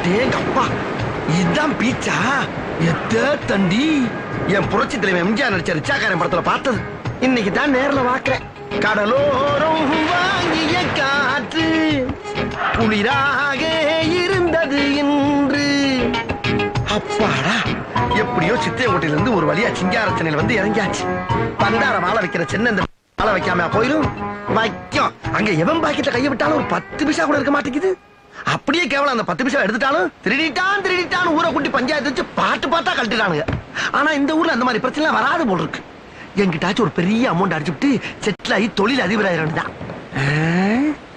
அடேங்கப்பா, இதுதான் பீச்சா? எத்த தண்டி என் புரட்சி தலைவர் எம்ஜிஆர் நடிச்ச ரிச்சாக்காரன் படத்துல பார்த்தது. இன்னைக்கு தான் நேர்ல பாக்குறேன். கடலோரம் வாங்கிய காற்று குளிராக இருந்தது என்று. அப்பாடா, எப்படியோ சித்தியங்கோட்டையில இருந்து ஒரு வழியா சிங்காரச்சனையில வந்து இறங்கியாச்சு. பண்டார மாலை வைக்கிற சின்ன இந்த மாலை வைக்காம போயிடும். வைக்கும். அங்க எவன் பாக்கெட்ல கைய விட்டாலும் ஒரு 10 பைசா கூட இருக்க மாட்டேங்குது. அப்படியே கேவலம் அந்த 10 பைசா எடுத்துட்டாலும் திருடிட்டான் ஊரை கூட்டி பஞ்சாயத்து வச்சு பாட்டு பார்த்தா கழட்டிட்டானுங்க. ஆனா இந்த ஊர்ல அந்த மாதிரி பிரச்சனை வராது போல் இருக்கு. என்கிட்டாச்சும் ஒரு பெரிய அமௌண்ட் அடிச்சுட்டு செட்டில் ஆகி தொழில் அதிபராயிரம்.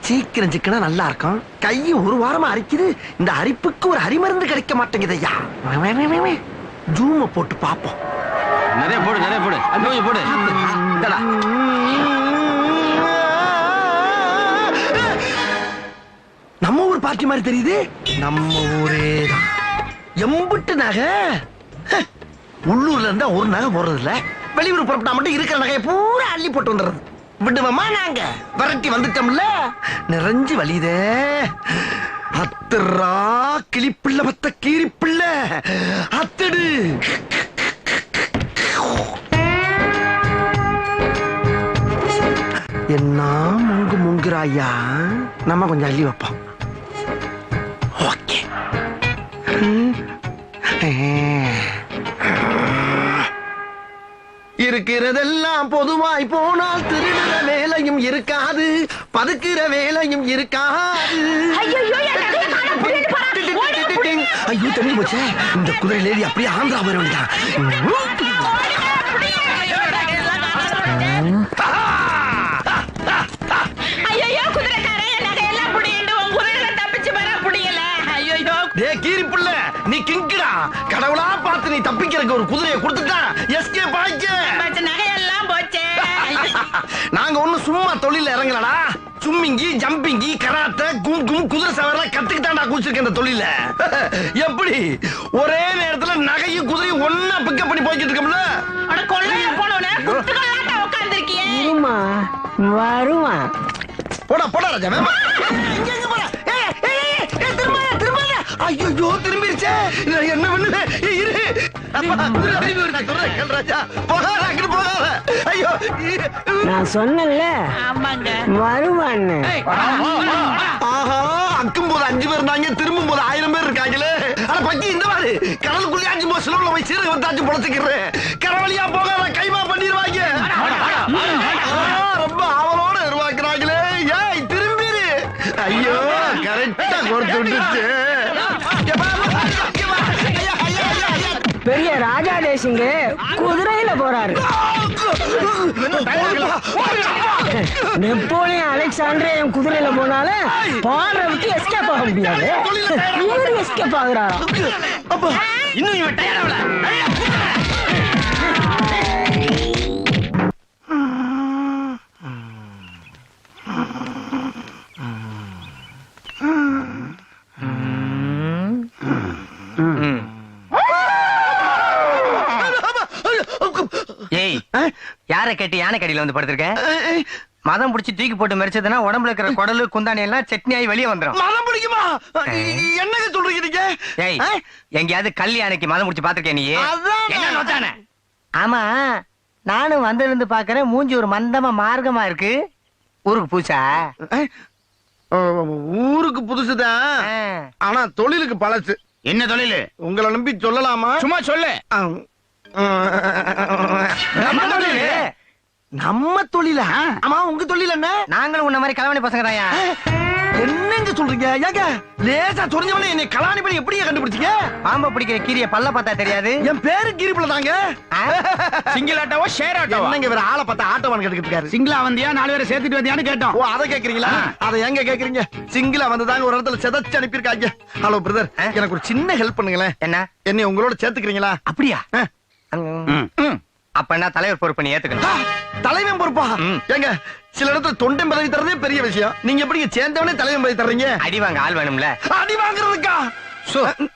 சீக்கிரம் சிக்கனா நல்லா இருக்கும். கை ஒரு வாரமா அரிக்குது. இந்த அரிப்புக்கு ஒரு அரிமருந்து கிடைக்க மாட்டேங்குது ஐயா. ஜூம போட்டு பாப்போம். நிறைய போடு போடு. நம்ம ஊர் பார்ட்டி மாதிரி தெரியுது. நம்ம ஊரே தான். எம்புட்டு நகை. உள்ளூர்ல இருந்தா ஒரு நகை போடுறது இல்ல. வெளியூர் புறப்பட்டா மட்டும் இருக்கிற நகையை பூரா அள்ளி போட்டு வந்துடுறது. விடுவோமா நாங்க? விரட்டி வந்துட்டோம்ல, நிறைஞ்சு வலிதே. அத்துறா கிளிப்பிள்ள மத்த கீரிப்பிள்ள அத்தடு. என்ன முங்குறாயா? நம்ம கொஞ்சம் அள்ளி வைப்போம். ஓகே. இருக்கிறதெல்லாம் பொதுவாய் போனால் திருடுற வேலையும் இருக்காது, பதுக்குற வேலையும் இருக்காது. ஐயோ தெரிஞ்சு போச்சே. இந்த குதிரை லேடி அப்படியே ஆந்திரா போயிட வேண்டியதான். நீ கிங்கடா, கடவுளா பார்த்து நீ தப்பிக்கிறதுக்கு ஒரு குதிரையை கொடுத்துட்டா எஸ்கேப் ஆயிச்சே. நகையெல்லாம் போச்சே. நாங்க ஒண்ணு சும்மா தொழில இறங்கலடா. சும்மிங்கி, ஜம்பிங்கி, கராத்தே, கும்கும், குதிரை சவாரிலாம் கத்துக்கிட்டாண்டா கூச்சிருக்க இந்த தொழில. எப்படி ஒரே நேரத்துல நகையும் குதிரையும் ஒன்னா பிக்கப் பண்ணி போய்கிட்டு இருக்கோம்ல. அட கொள்ளையா போனவனே குத்துக்கலாட்ட உட்கார்ந்திருக்கியே. இருமா வருமா. போடா ராஜா. எங்க போற? ஐயோ திரும்பிருச்சே. என்ன பண்ணுவே? இரு. நான் சொன்னேன்ல வருவான்னு. ஆஹா, அக்கும் போது 5 பேர் இருந்தாங்க, திரும்பும் போது 1000 பேர் இருக்காங்களே. ஆனா பக்கி இந்த மாதிரி கடலுக்குள்ளே 5 போது சிலவுல போய் சீரக வந்தாச்சு பொழைச்சுக்கிறேன். கடவுளியா போகாத கைமா பண்ணிடுவாங்க. ரொம்ப ஆவலோட உருவாக்குறாங்களே. ஏய் திரும்பிரு. ஐயோ கரெக்டா கொடுத்து விட்டுச்சு. பெரிய ராஜா தேசிங்க குதிரையில போறாரு. நெப்போலியன் அலெக்சாண்டர் என் குதிரையில போனால பாடுற விட்டு எஸ்கேப் ஆக முடியாது. இவரு எஸ்கேப் ஆகுறாரா? இன்னும் இவன் டயர்டாவல. யார கேட்டு யானை கடியில வந்து படுத்திருக்க? மதம் பிடிச்சி தூக்கி போட்டு மரிச்சதுன்னா உடம்புல இருக்கிற குடலு குந்தாணி எல்லாம் சட்னி ஆகி வெளியே வந்துடும். மதம் பிடிக்குமா? என்னங்க சொல்றீங்க? ஏய், எங்கேயாவது கல் யானைக்கு மதம் பிடிச்சி பாத்திருக்கேன் நீ? என்ன? ஆமா, நானும் வந்திருந்து பாக்குறேன். மூஞ்சி ஒரு மந்தமா மார்க்கமா இருக்கு. ஊருக்கு பூசா? ஊருக்கு புதுசுதான், ஆனா தொழிலுக்கு பழசு. என்ன தொழில்? உங்களை நம்பி சொல்லலாமா? சும்மா சொல்லு. நம்ம தொழில? ஆமா, உங்க தொழில் என்ன? நாங்களும் உன்ன மாதிரி கலவாணி பசங்க தாயா. என்னங்க சொல்றீங்க? ஏங்க லேசா சொரிஞ்சவனே என்னை கலாணி பண்ணி எப்படியே கண்டுபிடிச்சீங்க? பாம்பை பிடிக்கிற கீரிய பல்ல பார்த்தா தெரியாது. என் பேரு கீரிப்புல தாங்க. சிங்கிள் ஆட்டோவோ ஷேர் ஆட்டோவோ? என்னங்க வேற ஆளை பார்த்தா ஆட்டோவான் கேட்டுக்கிட்டு இருக்காரு. சிங்கிளா வந்தியா 4 பேரை சேர்த்துட்டு வந்தியான்னு கேட்டோம். ஓ, அதை கேக்குறீங்களா? அதை எங்க கேக்குறீங்க? சிங்கிளா வந்ததாங்க ஒரு இடத்துல செதச்சு அனுப்பியிருக்காங்க. ஹலோ பிரதர், எனக்கு ஒரு சின்ன ஹெல்ப் பண்ணுங்களேன். என்ன? என்னை உங்களோட சேர்த்துக்கிறீங்களா? அப்படியா? அப்ப என்ன தலைவர் பொறுப்பு நீ ஏத்துக்கணும். தலைவன் பொறுப்பா? ஏங்க சில இடத்துல தொண்டை பதவி தரதே பெரிய விஷயம். நீங்க எப்படி சேர்ந்தவனே தலைவன் பதவி தர்றீங்க? அடி வாங்க ஆள் வேணும்ல. அடி வாங்குறதுக்கா?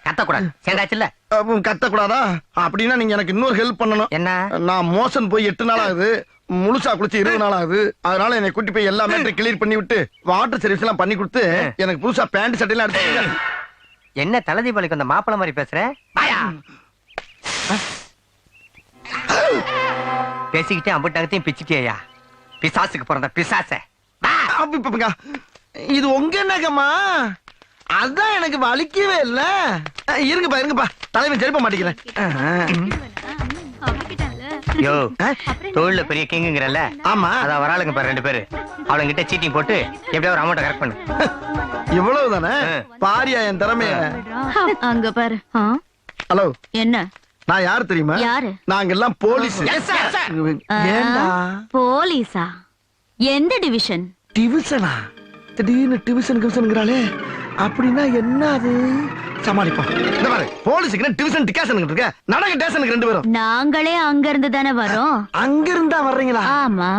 கத்தக்கூடாது. சேர்ந்தாச்சுல்ல? கத்தக்கூடாதா? அப்படின்னா நீங்க எனக்கு இன்னொரு ஹெல்ப் பண்ணணும். என்ன? நான் மோசன் போய் 8 நாள் ஆகுது. முழுசா குளிச்சு 20 நாள் ஆகுது. அதனால என்னை கூட்டி போய் எல்லா மேட்டரையும் கிளியர் பண்ணி விட்டு வாட்டர் சர்வீஸ் எல்லாம் பண்ணி கொடுத்து எனக்கு புதுசா பேண்ட் சட்டை எல்லாம் எடுத்து என்ன தலை தீபாவளிக்கு அந்த மாப்பிள மாதிரி பேசுற? பேசிக்கிட்டே அம்புட்டாகத்தையும் பிச்சுட்டியா? பிசாசுக்கு பிறந்த பிசாச. இது உங்க நகமா? அதான் எனக்கு வலிக்கவே இல்ல. இருங்கப்பா தலைவன் செருப்ப மாட்டேங்கிறேன். யோ, தொழில பெரிய கிங்குங்கிறல்ல? ஆமா. அதான் வராளுங்க பாரு 2 பேரு. அவங்கிட்ட சீட்டிங் போட்டு எப்படியா ஒரு அமௌண்ட் கரெக்ட் பண்ணு. இவ்வளவுதானே? பாரியா என் திறமைய. அங்க பாரு. ஹலோ, என்ன? நான் யாரு தெரியுமா? யாரு? நாங்க எல்லாம் போலீஸ். ஏண்டா போலீஸா? எந்த டிவிஷன்? டிவிஷனா? திடீர்னு டிவிஷன்ங்கிறாளே, அப்படின்னா என்ன அது? சமாளிப்போம். இந்த பாரு, போலீஸுக்கு டிவிஷன் டிகாஷன் இருக்க, நடக்க டேஷனுக்கு 2 பேரும். நாங்களே அங்க இருந்து தானே வரோம். அங்க இருந்தா வர்றீங்களா? ஆமா.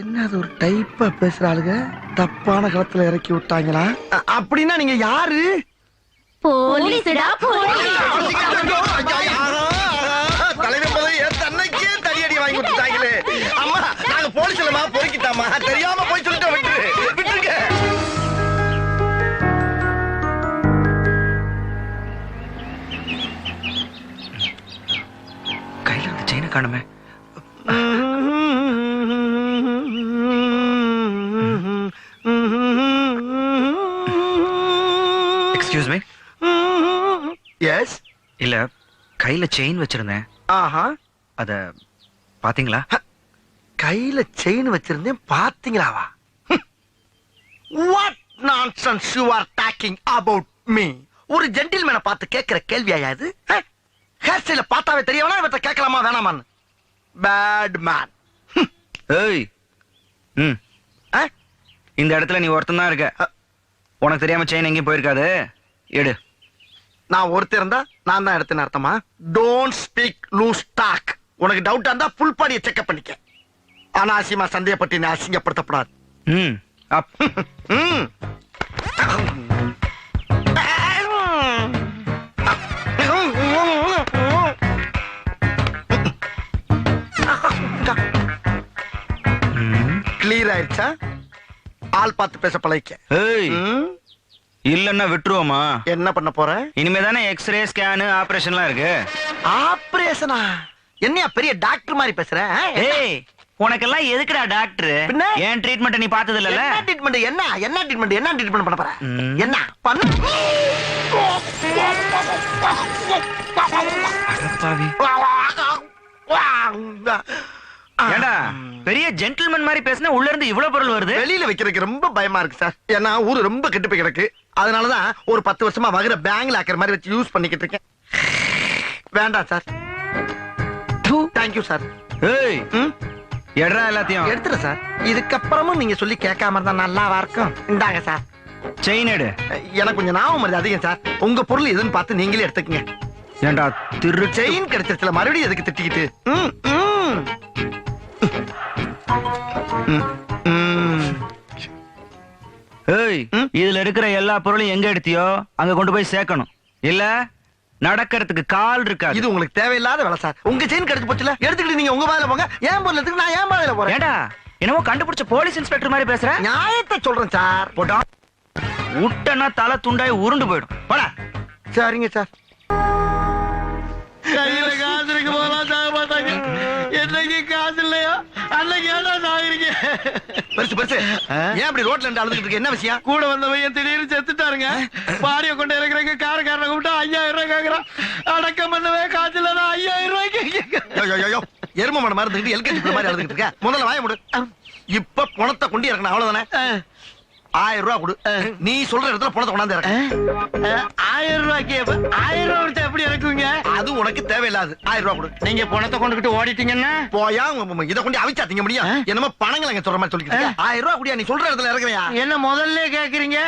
என்ன அது ஒரு டைப்பா பேசுறாளுங்க? தப்பான களத்துல இறக்கி விட்டாங்களா? அப்படின்னா நீங்க யாரு? போலீஸ்டா, போலீஸ். தலைவர் போய் தன்னைக்கே தடியடி வாங்கி விட்டுட்டாங்களே. அம்மா, நாங்க போலீஸ் இல்லமா, பொறுக்கிட்டாமா, தெரியாம போய் சொல்லிட்டு விட்டுருங்க. கையில அந்த செயினை காணுமே. Excuse me. எஸ். இல்ல, கையில செயின் வச்சிருந்தேன். ஆஹா. அத பாத்தீங்களா? கையில செயின் வச்சிருந்தேன், பாத்தீங்களாவா? What nonsense you are talking about me? ஒரு ஜென்டில்மேனை பார்த்து கேட்கிற கேள்வியா இது? ஹேர் ஸ்டைல பார்த்தாவே தெரியவனா இவற்றை கேட்கலாமா வேணாமான்னு? Bad man. ஏய், இந்த இடத்துல நீ ஒருத்தன் தான் இருக்க. உனக்கு தெரியாம செயின் எங்கேயும் போயிருக்காது. எடு. நான் ஒருத்தர் இருந்தா நான் தான் எடுத்தேன்னு அர்த்தமா? Don't speak loose talk. உனக்கு டவுட்டா இருந்தா ஃபுல் பாடியை செக்அப் பண்ணிக்க. அனாவசியமா சந்தேகப்பட்டு நீ அசிங்கப்படுத்தப்படாது. அப். கிளியர் ஆயிடுச்சா? ஆள் பார்த்து பேச பழகிக்க. ஏய், இல்லன்னா விட்டுருவோமா? என்ன பண்ண போற? இனிமே தானே எக்ஸ்ரே ஸ்கேனு ஆபரேஷன்லாம் இருக்கு. ஆபரேஷனா? என்னையா பெரிய டாக்டர் மாதிரி பேசுற? ஏய், உனக்கெல்லாம் எதுக்குடா டாக்டர்? பின்ன ஏன் ட்ரீட்மெண்ட் நீ பார்த்தது இல்லல? என்ன ட்ரீட்மெண்ட்? என்ன ட்ரீட்மெண்ட் பண்ண போற? என்ன பண்ணு? அடப்பாவி. ஏண்டா பெரிய ஜென்டில்மேன் மாதிரி பேசினா உள்ள இருந்து இவ்வளவு பொருள் வருது? வெளியில வைக்கிறதுக்கு ரொம்ப பயமா இருக்கு சார். ஏன்னா ஊரு ரொம்ப கெட்டு போய் கிடக்கு. அதனாலதான் ஒரு 10 வருஷமா வகுற பேங்க்ல ஆக்கிற மாதிரி வச்சு யூஸ் பண்ணிக்கிட்டு இருக்கேன். வேண்டாம் சார். Thank you sir. ஏய், எட்ரா எல்லாத்தையும் எடுத்துறேன் சார். இதுக்கப்புறமும் நீங்க சொல்லி கேட்காம இருந்தா நல்லாவா இருக்கும். இந்தாங்க சார். செயின் எடு. எனக்கு கொஞ்சம் ஞாபகம் வருது அதிகம் சார். உங்க பொருள் எதுன்னு பார்த்து நீங்களே எடுத்துக்கங்க. ஏண்டா திரு செயின் கிடைச்சிருச்சுல, மறுபடியும் எதுக்கு திட்டிக்கிட்டு? ஏய், இதுல இருக்கிற எல்லா பொருளையும் எங்க எடுத்தியோ அங்க கொண்டு போய் சேர்க்கணும். இல்ல நடக்கிறதுக்கு கால் இருக்காது. இது உங்களுக்கு தேவையில்லாத வேலை சார். உங்க செயின் கிடைச்சு போச்சுல, எடுத்துக்கிட்டு நீங்க உங்க வாயில போங்க. ஏன் பொருள் எடுத்துக்கு நான் ஏன் வாயில போறேன்? ஏண்டா என்னமோ கண்டுபிடிச்ச போலீஸ் இன்ஸ்பெக்டர் மாதிரி பேசுற? நியாயத்தை சொல்றேன் சார். போடா, உட்டனா தலை துண்டாய் உருண்டு போயிடும். போடா. சரிங்க சார். கையில காசு இருக்கு போலாம் சாக மாட்டாங்க. என்னைக்கு காசு இல்லையோ அன்னைக்கு ஏடா சாகுறீங்க? பெருசு ஏன் அப்படி ரோட்ல இருந்து அழுதுகிட்டு இருக்க? என்ன விஷயம்? கூட வந்தவன் திடீர்னு செத்துட்டாருங்க. பாடிய கொண்டு இருக்கிறங்க. காரக்காரனை கூப்பிட்டா 5000 ரூபாய் கேக்குறான். அடக்கம் பண்ணவே காசு இல்ல. 5000 ரூபாய்க்கு எரும மணி மாதிரி இருந்துட்டு எல்கேஜி மாதிரி அழுதுகிட்டு இருக்க. முதல்ல வாய முடு. இப்ப பணத்தை கொண்டு இறக்கணும், அவ்வளவுதானே? 1000 ரூபாய் கொடு. நீ சொல்ற இடத்துல பணத்தை கொண்டாந்து இறக்க. 1000 ரூபாய்க்கு 1000 ரூபாய் எப்படி இறக்குவீங்க? அது உனக்கு தேவையில்லாது. 1000 ரூபாய் கொடு. நீங்க பணத்தை கொண்டுகிட்டு ஓடிட்டீங்கன்னா போயா இதை கொண்டு அவிச்சா திங்க முடியும். என்னமோ பணங்களை சொல்ற மாதிரி சொல்லிட்டு 1000 ரூபாய் குடியா. நீ சொல்ற இடத்துல இறக்குறியா? என்ன முதல்ல கேக்குறீங்க?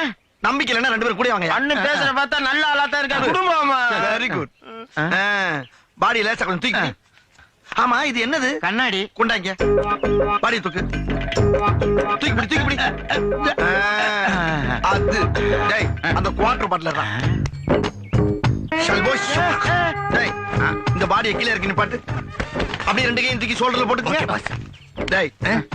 நம்பிக்கை இல்லைன்னா 2 பேரும் கூட வாங்க. அண்ணன் பேசுற பார்த்தா நல்ல ஆளா தான் இருக்கா. குடும்பமா? Very good. பாடி லேசா கொஞ்சம் தூக்கி. ஆமா, இது என்னது? கண்ணாடி. கொண்டாங்க. பாடி தூக்கு. தூக்கி பிடி. அது டேய், அந்த குவார்டர் பாட்டிலர் தான். ஷல்போஷ். டேய், இந்த பாடியை கீழ இறக்கி நிப்பாட்டு. அப்படியே 2 கையும் தூக்கி ஷோல்டர்ல போட்டுக்கங்க. டேய்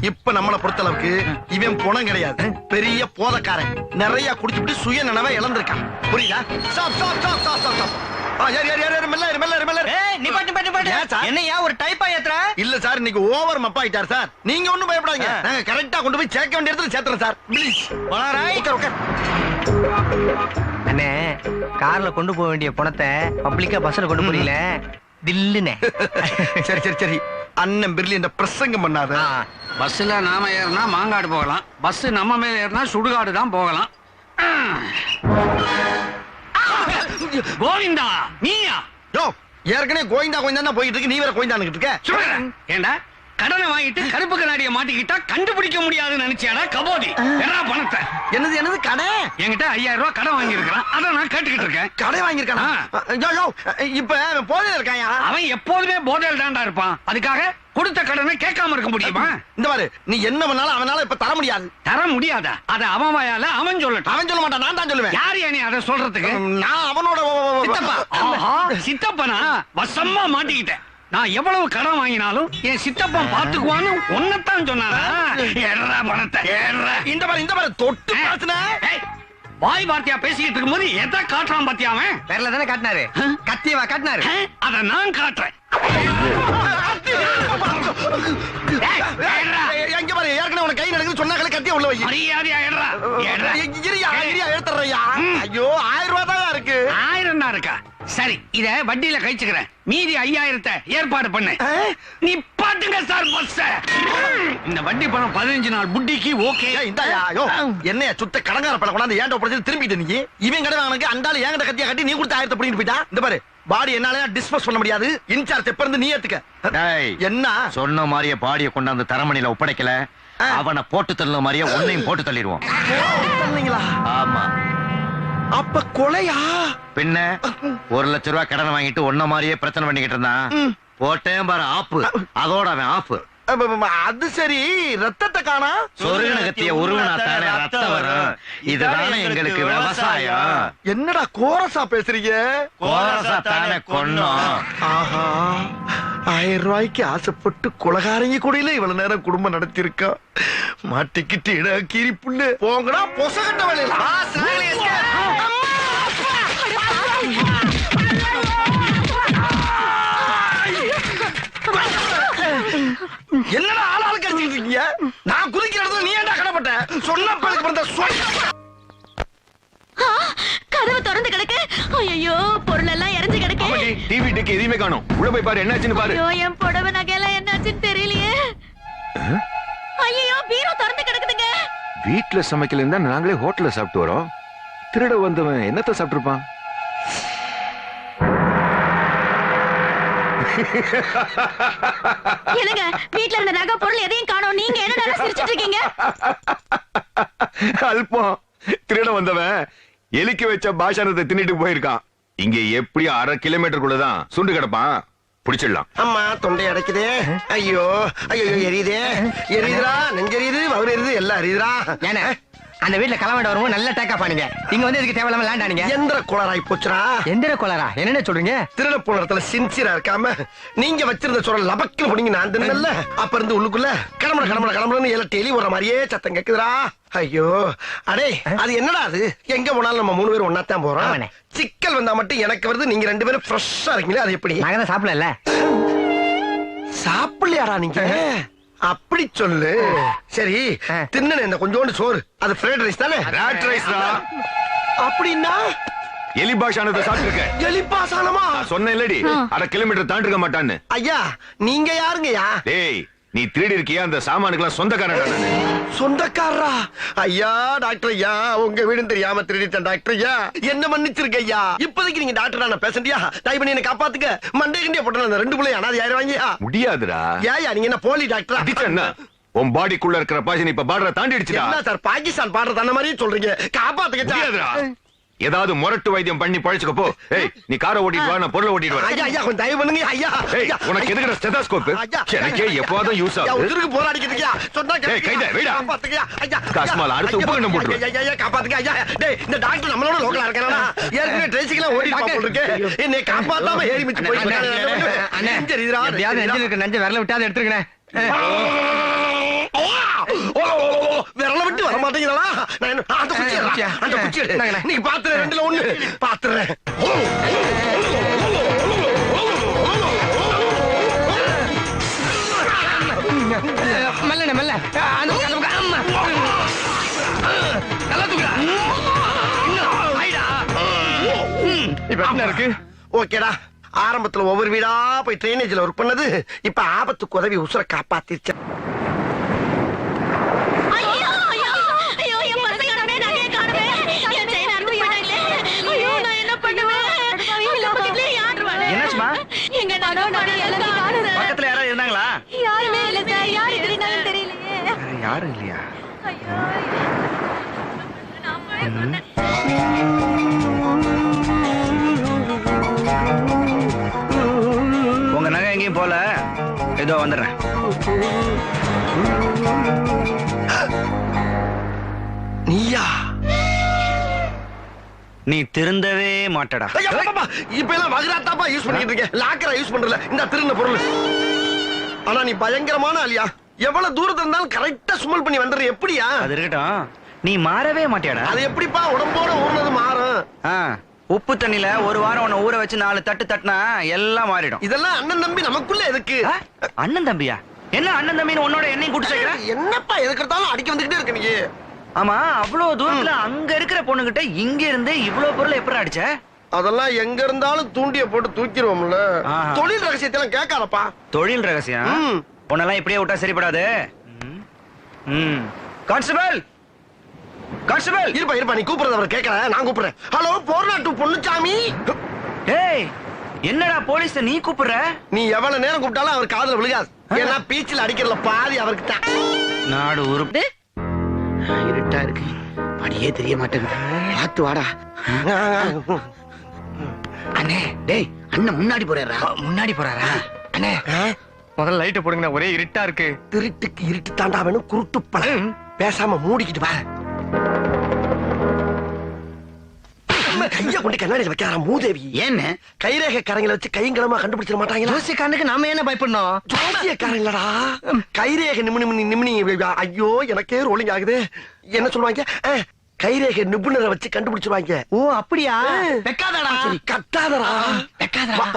இப்ப நம்மள பொறுத்தளவுக்கு இவன் குணம் கிடையாது, பெரிய போதக்காரன். நிறைய குடிச்சுட்டு சுய நினைவை இழந்திருக்கான். புரியுதா? Stop stop stop stop stop. என்னையா ஒரு டைப்பா ஏத்துற? இல்ல சார், இன்னைக்கு ஓவர் மப்பா ஆயிட்டார் சார். நீங்க ஒண்ணும் பயப்படாதீங்க, நாங்க கரெக்டா கொண்டு போய் சேர்க்க வேண்டிய இடத்துல சேர்த்துறோம் சார். ப்ளீஸ் உட்கார். அண்ணே, கார்ல கொண்டு போக வேண்டிய பணத்தை பப்ளிக்கா பஸ்ல கொண்டு போறீங்களே, தில்லுனே. சரி சரி சரி, அண்ணன் பிரில்லியன்ட் பிரசங்கம் பண்ணாத. பஸ்ல நாம ஏறினா மாங்காடு போகலாம், பஸ் நம்ம மேல ஏறினா சுடுகாடு தான் போகலாம். கோவிந்தா, நீயா? யோ, ஏற்கனவே கோயிந்தா கோயிந்தா போயிட்டு இருக்கு, நீ வேற கோயிந்தான்னு இருக்க. ஏண்டா கடனை வாங்கிட்டு கருப்பு கண்ணாடியை மாட்டிக்கிட்டா கண்டுபிடிக்க முடியாதுன்னு நினைச்சியாடா கபோதி? என்ன பணத்தை? என்னது என்னது கடை? என்கிட்ட 5000 ரூபாய் கடன் வாங்கி இருக்கிறான், அதான் நான் கேட்டுக்கிட்டு இருக்கேன். கடை வாங்கியிருக்கானா? யோ யோ, இப்ப போதையில இருக்காயா? அவன் எப்போதுமே போதையில் தான்டா இருப்பான், அதுக்காக கொடுத்த கடனை கேட்காம இருக்க முடியுமா? இந்த பாரு, நீ என்ன பண்ணாலும் அவனால இப்ப தர முடியாது. தர முடியாதா? அத அவன் வாயால அவன் சொல்லட்டும். அவன் சொல்ல மாட்டான், நான் தான் சொல்லுவேன். யார் நீ அதை சொல்றதுக்கு? நான் அவனோட சித்தப்பா. ஆஹா, சித்தப்பனா? வசமா மாட்டிக்கிட்டேன். நான் எவ்வளவு கடன் வாங்கினாலும் என் சித்தப்பன் பாத்துக்குவான்னு ஒன்னத்தான் சொன்னாரா? ஏறா பணத்தை, ஏறா. இந்த பாரு தொட்டு பேசுன. ஏய், வாய் வார்த்தையா பேசிக்கிட்டு இருக்கும்போது எதை காட்டுறான் பாத்தியா அவன்? பேர்ல தானே காட்டினாரு, கத்தியவா காட்டினாரு. அத நான் காட்டுறேன். எங்க பாரு, ஏற்கனவே உனக்கு கை நடக்குது சொன்னாங்களே, கத்திய உள்ள வை. மரியாதையா ஏறா. ஏறா. எடுத்துறையா. ஐயோ, 1000 ரூபாய் தான் இருக்கு. 1000 தான் இருக்கா? சரி, இத வட்டியில கழிச்சுக்கிறேன். மீதி 5000 ஏற்பாடு பண்ணு. நீ பாத்துங்க சார் பஸ். இந்த வட்டி பணம் 15 நாள் புட்டிக்கு ஓகே. இந்தாயா. யோ, என்னைய சுத்த கடங்கார பழம் கொண்டாந்து ஏன்டா படுத்து திரும்பிட்டு நீ? இவன் கடை வாங்கினக்கு அந்தால ஏங்கிட்ட கத்தியா கட்டி நீ கொடுத்த 1000 பிடிக்கிட்டு போயிட்டா. இந்த பாரு, பாடி என்னால டிஸ்போஸ் பண்ண முடியாது. இன்சார்ஜ் எப்ப இருந்து நீ ஏத்துக்க. என்ன சொன்ன மாதிரியே பாடிய கொண்டாந்து தரமணியில ஒப்படைக்கல, அவனை போட்டு தள்ள மாதிரியே உன்னையும் போட்டு தள்ளிடுவோம். ஆமா. அப்ப கொலையா? பின்ன 1 லட்சம் ரூபாய் கடன் வாங்கிட்டு ஒன்ன மாதிரியே பிரச்சனை பண்ணிக்கிட்டு இருந்தான். போட்டேன் பாரு ஆப்பு, அதோட அவன் ஆப்பு. அது சரி, ரத்தத்தை காணா? சொருகனகத்திய உருவனாத்தானே ரத்தம் வரும். இதுதானே எங்களுக்கு விவசாயம். என்னடா கோரசா பேசுறீங்க? கோரசா தானே கொன்னோம். ஆஹா, 1000 ரூபாய்க்கு ஆசைப்பட்டு குலகாரங்க கூடயில இவ்வளவு நேரம் குடும்பம் நடத்திருக்கா. மாட்டிக்கிட்டு இட கீரி புல்லு போங்கடா பொசகட்ட வேலையில. என்னடா ஆளாளுக்கு அடிச்சுக்கிட்டு இருக்கீங்க? நான் குதிக்கிற இடத்துல நீ ஏன்டா கடப்பட்ட? சொன்ன பழக்கு பிறந்த கதவு திறந்து கிடக்கு. ஐயோ, பொருள் எல்லாம் இறஞ்சு கிடக்கு. டிவி டிக்கு எதுவுமே காணோம். உள்ள போய் பாரு, என்னாச்சுன்னு பாரு. ஐயோ, என் புடவை நகையெல்லாம் என்னாச்சுன்னு தெரியலையே. ஐயோ, பீரோ திறந்து கிடக்குதுங்க. வீட்டுல சமைக்கல இருந்தா நாங்களே ஹோட்டல்ல சாப்பிட்டு வரோம். திருட வந்தவன் என்னத்த சாப்பிட்டுருப்பான்? என்னங்க, வீட்ல இருந்த நகை பொருள் எதையும் காணோம். நீங்க என்ன சிரிச்சிட்டு இருக்கீங்க? அல்பம், திருட வந்தவன் எலிக்கு வச்ச பாஷானத்தை தின்னுட்டு போயிருக்கான். இங்க எப்படி 1/2 கிலோமீட்டருக்குள்ளதான் சுண்டு கிடப்பான். பிடிச்சிடலாம். அம்மா, தொண்டை அடைக்குதே. ஐயோ ஐயோ, எரியுதே. எரியுதுரா, நெஞ்செரியுது, வவுறு எரியுது, எல்லாம் எரியுதுரா. ஏன்னா அந்த வீட்டுல கலவாட வரும்போது நல்ல டேக்கா பாருங்க. நீங்க வந்து இதுக்கு தேவையில்லாம லேண்டானீங்க. எந்திர கோளாராய் போச்சுரா. எந்திர கோளாரா? என்னென்ன சொல்றீங்க? திருட போன இடத்துல சின்சியரா இருக்காம நீங்க வச்சிருந்த சொல்ல லபக்கு முடிங்க. நான் தின்னல, அப்ப இருந்து உள்ளுக்குள்ள கடமட கடமட கடமடன்னு எல்லாம் டெலி வர மாதிரியே சத்தம் கேக்குதுரா. ஐயோ அடே, அது என்னடா அது? எங்க போனாலும் நம்ம 3 பேரும் ஒன்னாத்தான் போறோம். சிக்கல் வந்தா மட்டும் எனக்கு வருது, நீங்க 2 பேரும் ஃப்ரெஷ்ஷா இருக்கீங்களா? அது எப்படி? நாங்க தான் சாப்பிடல. சாப்பிடலையாடா நீங்க? அப்படி சொல்லு. சரி, தின்னு இந்த கொஞ்சோண்டு சோறு, அது ஃப்ரைட் ரைஸ் தானே? ராட் ரைஸ் டா. அப்படின்னா எலி பாஷானத்தை சாப்பிட்டுருக்க. எலிப்பாசானமா? சொன்ன இல்லடி, 1/2 கிலோமீட்டர் தாண்டி இருக்க மாட்டான்னு. ஐயா, நீங்க யாருங்கய்யா? டேய், நீ திருடி இருக்கியா? அந்த சாமானுக்கெல்லாம் சொந்தக்காரன். சொந்தக்காரரா? ஐயா டாக்டர் ஐயா, உங்க வீடும் தெரியாம திருடிட்டேன் டாக்டர் ஐயா, என்ன மன்னிச்சிருக்க ஐயா. இப்போதைக்கு நீங்க டாக்டர் நான் பேசண்டியா, தயவு பண்ணி என்ன காப்பாத்துக்க. மண்டே கிண்டியா போட்டு அந்த 2 பிள்ளைய அனாதை ஆயிடுவாங்கயா. முடியாதுடா. ஏயா நீங்க என்ன போலி டாக்டரா? அடிச்சேன்னா உன் பாடிக்குள்ள இருக்கிற பாஷன் இப்ப பார்டரை தாண்டி அடிச்சுடா. என்ன சார் பாகிஸ்தான் பாடுறது அந்த மாதிரியே சொல்றீங்க? காப்பாத்துக்க. முடியாதுடா. ஏதாவது முரட்டு வைத்தியம் பண்ணி பழிச்சுக்க போ. ஏய் நீ காரை ஓட்டிட்டு வா, நான் பொருளை ஓட்டிட்டு வரேன். ஐயா ஐயா கொஞ்சம் தயவு பண்ணுங்க ஐயா. ஏய் உனக்கு எதுக்குடா ஸ்டெதாஸ்கோப்? எனக்கே எப்போதும் யூஸ் ஐயா ஆகுது. உதிருக்கு போராடிக்கிட்டியா சொன்னா ஏய், கைத, வைடா. காப்பாத்துங்க ஐயா. காசுமால அறுத்து உப்பு கண்ணம் போட்டுரு. ஐயா ஐயா காப்பாத்துங்க ஐயா. டேய் இந்த டாக்டர் நம்மளோட லோக்கலா இருக்கானா? ஏற்கனவே ட்ரெஸ்ஸிங்லாம் ஓடிட்டு போல இருக்கு. என்னை காப்பாத்தாம ஏறி மிச்சு போய் அண்ணே எப்படியாவது நெஞ்சில் இருக்க நெஞ்ச விரல விட்டாது எடுத்துருக்கேன். விரல விட்டு வர மாட்டீங்களா? அந்த குச்சி நீங்க பாத்துறேன், ரெண்டுல ஒண்ணு பாத்துறேன். மெல்ல மெல்ல இப்ப என்ன இருக்கு? ஓகேடா, ஆரம்பத்துல ஒவ்வொரு வீடா போய் ட்ரைனேஜ்ல ஒர்க் பண்ணது இப்ப ஆபத்துக்கு உதவி உசுர காப்பாத்திருச்சு. ஐயோ ஐயோ ஐயோ என் பர்ஸ் காணவே, நகையை காணவே, என் செயின் அறுந்து போயிட்டாங்களே. ஐயோ நான் என்ன பண்ணுவேன்? இந்த பக்கத்துல யார் வாழ? என்னாச்சுமா? எங்க நகை எல்லாம் காணுது. பக்கத்துல யாராவது இருந்தாங்களா? யாருமே இல்ல சார். யார் இருந்தாலும் தெரியலையே. யாரும் இல்லையா? ஐயோ நான் போய் சொன்னேன். உங்க நகை எங்கேயும் போல, ஏதோ வந்துடுறேன். நீயா? நீ திருந்தவே மாட்டடா. ஐயா, பாப்பா, இப்ப எல்லாம் வகுராத்தாப்பா யூஸ் பண்ணிட்டு இருக்கேன். லாக்கரா யூஸ் பண்றல. இந்த திருந்த பொருள். ஆனா நீ பயங்கரமான ஆளியா. எவ்வளவு தூரத்துல இருந்தாலும் கரெக்டா சுமல் பண்ணி வந்துடுற. எப்படியா? அது இருக்கட்டும், நீ மாறவே மாட்டியாடா. அது எப்படிப்பா உடம்போட ஊர்னது மாறும்? ஆ, உப்பு தண்ணில ஒரு வாரம் உன்னை ஊற வச்சு 4 தட்டு தட்டினா எல்லாம் மாறிடும். இதெல்லாம் அண்ணன் தம்பி நமக்குள்ள எதுக்கு? ஆ? அண்ணன் தம்பியா? என்ன அண்ணன் தம்பின்னு உன்னோட என்னையும் கூட்டு சேர்க்கிற? என்னப்பா எதுக்கு எடுத்தாலும் அடிக்க வந்துகிட்டே இருக்க நீ? ஆமா, அவ்வளவு தூரத்துல அங்க இருக்கிற பொண்ணுகிட்ட இங்க இருந்து இவ்வளவு பொருள் எப்படி அடிச்ச? அதெல்லாம் எங்க இருந்தாலும் தூண்டிய போட்டு தூக்கிடுவோம்ல. ஆஹா. தொழில் ரகசியத்தை எல்லாம் கேட்காதப்பா. தொழில் ரகசியம்? ம். உன்னெல்லாம் இப்படியே விட்டா சரிப்படாது. Constable, constable. இருப்பா இருப்பா, நீ கூப்பிடுறத அவர் கேட்கல, நான் கூப்பிடுறேன். ஹலோ, போர்நாட்டு பொண்ணுச்சாமி. ஏய், என்னடா போலீஸ் நீ கூப்பிடுற? நீ எவ்வளவு நேரம் கூப்பிட்டாலும் அவர் காதுல விழுகாது. ஏன்னா பீச்சில் அடிக்கிறதுல பாதி அவருக்கு தான். நாடு உருப்பு. இருட்டா இருக்கு, படியே தெரிய மாட்டேங்குது. பார்த்து வாடா. அண்ணே, டேய் அண்ணன் முன்னாடி போறாரா? முன்னாடி போறாரா? அண்ணே முதல்ல லைட்டை போடுங்க, ஒரே இருட்டா இருக்கு. திருட்டுக்கு இருட்டு தாண்டா வேணும், குருட்டு பழம். பேசாம மூடிக்கிட்டு வா. கைய கொண்டு கண்ணாடியில வைக்காரா மூதேவி. ஏன்னு கைரேகைக்காரங்களை வச்சு கைங்கலமா கண்டுபிடிச்சிட மாட்டாங்களா? ஜோசியக்காரனுக்கு நாம என்ன பயப்படணும்? ஜோசியக்காரங்களடா, கைரேகை நிமினி. ஐயோ எனக்கே ரோலிங் ஆகுது. என்ன சொல்லுவாங்க? கைரேகை நிபுணரை வச்சு கண்டுபிடிச்சிருவாங்க. ஓ அப்படியா? வெக்காதடா. கட்டாதடா. வெக்காதடா.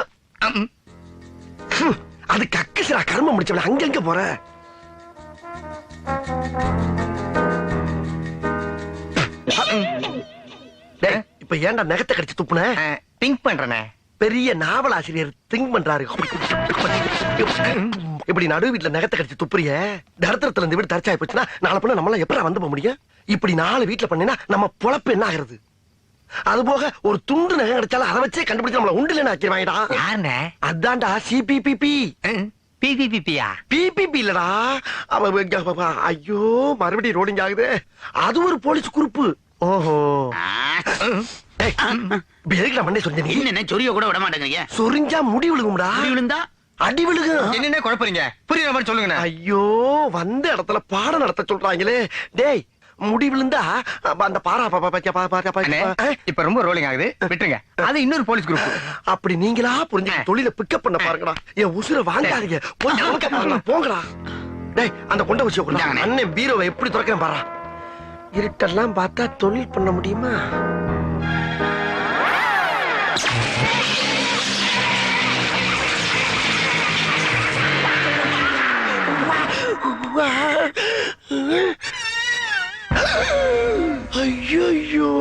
அது கக்குசுரா, கர்மம் முடிச்சவன. அங்கங்க போற? இப்ப ஏன்டா நகத்தை கடிச்சு துப்புன? திங்க் பண்றனே. பெரிய நாவலாசிரியர் திங்க் பண்றாரு. இப்படி நடு வீட்டுல நகத்தை கடிச்சு துப்புறிய, தரத்திரத்துல இந்த வீடு தரச்சாய் போச்சுன்னா நாளை பண்ண நம்மள எப்படா வந்து போக முடியும்? இப்படி 4 வீட்டுல பண்ணினா நம்ம பொழப்பு என்ன ஆகுறது? அது போக ஒரு துண்டு நகை கிடைச்சாலும் அதை வச்சே கண்டுபிடிச்சு நம்மள உண்டுல ஆக்கிடுவாங்கடா. யாருண்ணே? அதான்டா சிபிபிபி. பிபிபிபியா? பிபிபி இல்லடா. ஐயோ மறுபடியும் ரோடிங் ஆகுது. அது ஒரு போலீஸ் குரூப்பு. ஓஹோ, எதுக்குடா மண்டே சொன்ன நீ? என்ன சொரிய கூட விட மாட்டேங்கிறீங்க? சொரிஞ்சா முடி விழுகும்டா. விழுந்தா அடி விழுகும். என்னென்ன குழப்பறீங்க? புரியுற மாதிரி சொல்லுங்க. ஐயோ, வந்த இடத்துல பாடம் நடத்த சொல்றாங்களே. டேய், முடி விழுந்தா அந்த பாரா இப்ப ரொம்ப ரோலிங் ஆகுது, விட்டுருங்க. அது இன்னொரு போலீஸ் குரூப். அப்படி நீங்களா புரிஞ்சு தொழில பிக்கப் பண்ண பாருங்கடா. என் உசுர வாங்காதீங்க. போங்கடா. டேய், அந்த கொண்ட வச்சு அண்ணன் பீரோவை எப்படி திறக்கிறேன் பாரா. இருட்டெல்லாம் பார்த்தா தொழில் பண்ண முடியுமா? ஐயோ,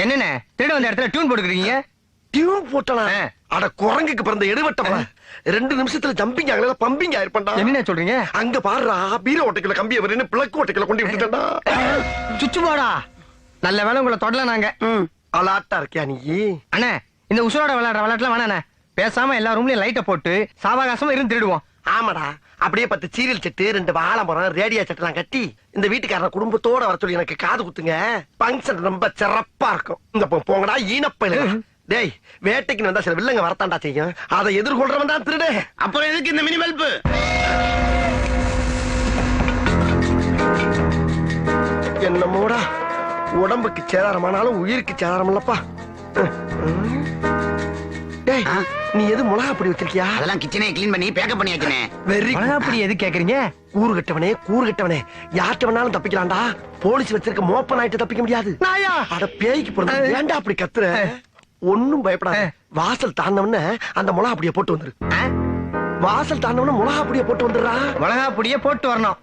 என்னென்ன திருட வந்த இடத்துல டியூன் போட்டுக்கிறீங்க? டியூன் போட்டனா? அட குரங்குக்கு பிறந்த எடுவட்டமா. 2 நிமிஷத்துல ஜம்பிங் ஆகல, பம்பிங் ஆயிருப்பா. என்ன சொல்றீங்க? அங்க பாருடா, பீரோ ஓட்டைக்குள்ள கம்பிய வரேன்னு பிளக்கு ஓட்டைக்குள்ள கொண்டு விட்டுட்டா. சுச்சு போடா. நல்ல வேலை உங்களை தொடல நாங்க. அலாட்டா இருக்கியா நீ? அண்ணே, இந்த உசுரோட விளையாடுற விளையாட்டுலாம் வேணாண்ணே. பேசாம எல்லா ரூம்லயும் லைட்டை போட்டு சாவகாசமா இருந்து திருடுவோம். ஆமாடா, அப்படியே 10 சீரியல் செட்டு 2 வாழை மரம் ரேடியோ செட்டெல்லாம் கட்டி இந்த வீட்டுக்காரன குடும்பத்தோட வர சொல்லி எனக்கு காது குத்துங்க. பங்கன் ரொம்ப சிறப்பா இருக்கும். இந்த போங்கடா ஈனப்பையில. டேய் வேட்டைக்கு வந்தா சில வில்லங்க வரத்தாண்டா செய்யும். அதை எதிர்கொள்றவன் தான் திருடு. அப்புறம் எதுக்கு இந்த மினி பல்பு? என்னமோடா உடம்புக்கு சேதாரமானாலும் உயிருக்கு சேதாரம் இல்லப்பா. டேய் நீ எது மிளகா பொடி வச்சிருக்கியா? அதெல்லாம் கிச்சனே க்ளீன் பண்ணி பேக்கப் பண்ணி வச்சினேன். வெரி அப்படி எது கேக்குறீங்க? கூறு கட்டவனே யார்கிட்ட வேணாலும் தப்பிக்கலாம்டா. போலீஸ் வச்சிருக்க மோப்ப நாயிட்டு தப்பிக்க முடியாது. நாயா அட பேய்க்கு பிறந்த ஏன்டா அப்படி கத்துற? ஒண்ணும் பயப்படாத. வாசல் தாண்டவன அந்த மிளகா பொடியை போட்டு வந்துரு. வாசல் தாண்டவன மிளகா பொடியை போட்டு வந்துடுறா. மிளகா பொடியை போட்டு வரணும்.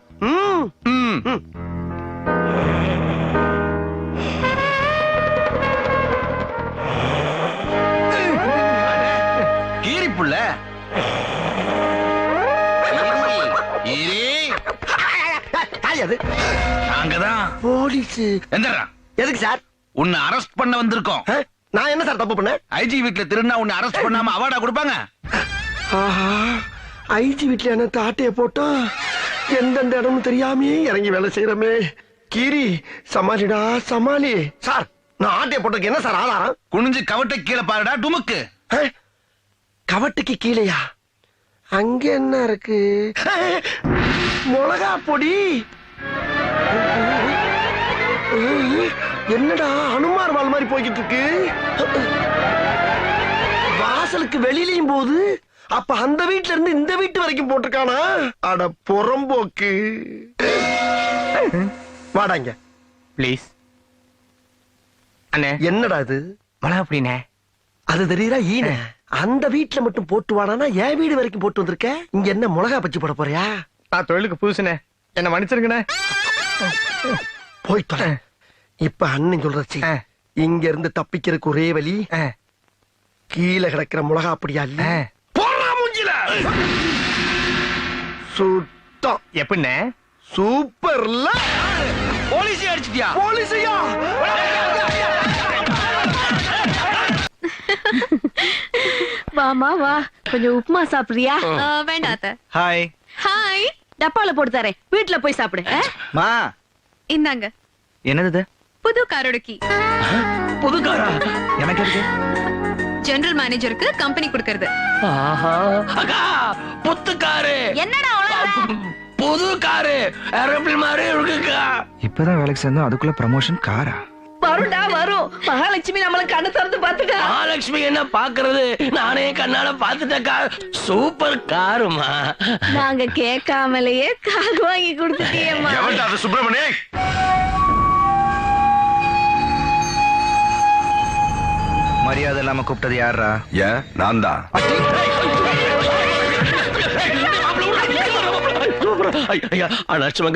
கீரி புள்ள அது நாங்கதான் போலீஸ். எந்தரா எதுக்கு சார்? உன்னை அரெஸ்ட் பண்ண வந்திருக்கோம். நான் என்ன சார் தப்பு பண்ணேன்? ஐஜி வீட்ல திருடினா உன்னை அரெஸ்ட் பண்ணாம அவார்டா கொடுப்பாங்க? ஆஹா ஐஜி வீட்டுல என்ன தாட்டைய போட்டா எந்தெந்த இடமும் தெரியாமே இறங்கி வேலை செய்யறமே. கீரி சமாளிடா சமாளி. சார் நான் ஆட்டைய போட்டதுக்கு என்ன சார் ஆதாரம்? குனிஞ்சு கவட்டை கீழே பாருடா டுமுக்கு. கவட்டுக்கு கீழையா? அங்க என்ன இருக்கு? மிளகா பொடி. என்னடா அனுமார் வால் மாதிரி போய்கிட்டு இருக்கு. வாசலுக்கு வெளியிலயும் போது அப்ப அந்த வீட்டுல இருந்து இந்த வீட்டு வரைக்கும் போட்டிருக்கானா? அட புறம்போக்கு. வாடாங்க ப்ளீஸ். அண்ணே என்னடா இது? மிளகா பொடினே. அது தெரியுதா ஈன? அந்த வீட்டுல மட்டும் போட்டு வாடானா என் வீடு வரைக்கும் போட்டு வந்திருக்க. இங்க என்ன மிளகா பச்சி போட போறியா? நான் தொழிலுக்கு புதுசுனே, என்ன மன்னிச்சிருங்கண்ணே. போயிட்டு வரேன். இப்ப அண்ணன் சொல்றச்சு இங்க இருந்து தப்பிக்கிறதுக்கு ஒரே வழி கீழே கிடக்கிற மிளகா அப்படியா இல்ல போறா மூஞ்சில சுத்தம். எப்படிண்ணே? சூப்பர்ல. போலீஸ் அடிச்சிட்டியா? போலீஸையா? வாமா வா, கொஞ்சம் உப்புமா சாப்பிடுறியா? வேண்டாம் அத்தை. ஹாய். ஹாய். டப்பால போட்டு தரேன், வீட்டுல போய் சாப்பிடு. மா இந்தாங்க. என்னது? புது காரோட கீ. புது காரா? எனக்கு எதுக்கு? ஜெனரல் மேனேஜருக்கு கம்பெனி கொடுக்கறது. ஆஹா அக்கா புத்து காரு. என்னடா புது காரு ஏரோப்ளேன் மாதிரி இருக்குக்கா. இப்பதான் வேலைக்கு சேர்ந்தோம், அதுக்குள்ள ப்ரமோஷன் காரா? வரும்டா வரும். மகாலட்சுமி நம்மள கண்ணு திறந்து பாத்துக்க. மகாலட்சுமி என்ன பாக்குறது? நானே கண்ணால பாத்துட்டேக்கா. சூப்பர் காருமா. நாங்க கேட்காமலேயே கார் வாங்கி கொடுத்துட்டியம்மா. எவன்டா அது சுப்பிரமணி? மரியாதை இல்லாம கூப்பிட்டது யாரா? ஏன் நான் தான்.